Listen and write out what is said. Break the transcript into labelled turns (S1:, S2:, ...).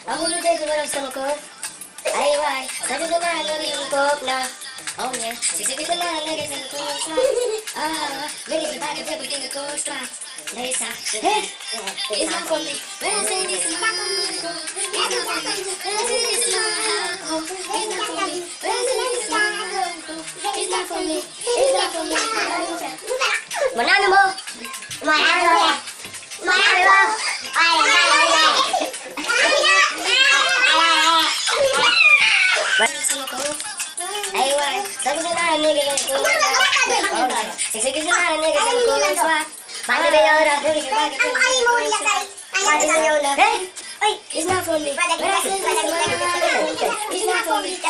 S1: Ako na tayo sa barang sa ko. Ay, why? Sabi ko na, lagi yung pop na. Oh, yeah. Sisipin ko na, lagi sa ko. Ready to back up everything that goes back. Later. Hey, it's not for me. When I say this, it's not for me. It's not for me. When I say this, it's not for me. It's not for me. When I say this, it's not for me. It's not for me. Manano mo? Manano mo? Manano mo? Ay, why? Sabi ko na, nigga yung kulong swak. Sisigil ko na, nigga yung kulong swak. Bakit na yun na? Bakit na yun na? Bakit na yun na? Hey! It's not for me. It's not for me.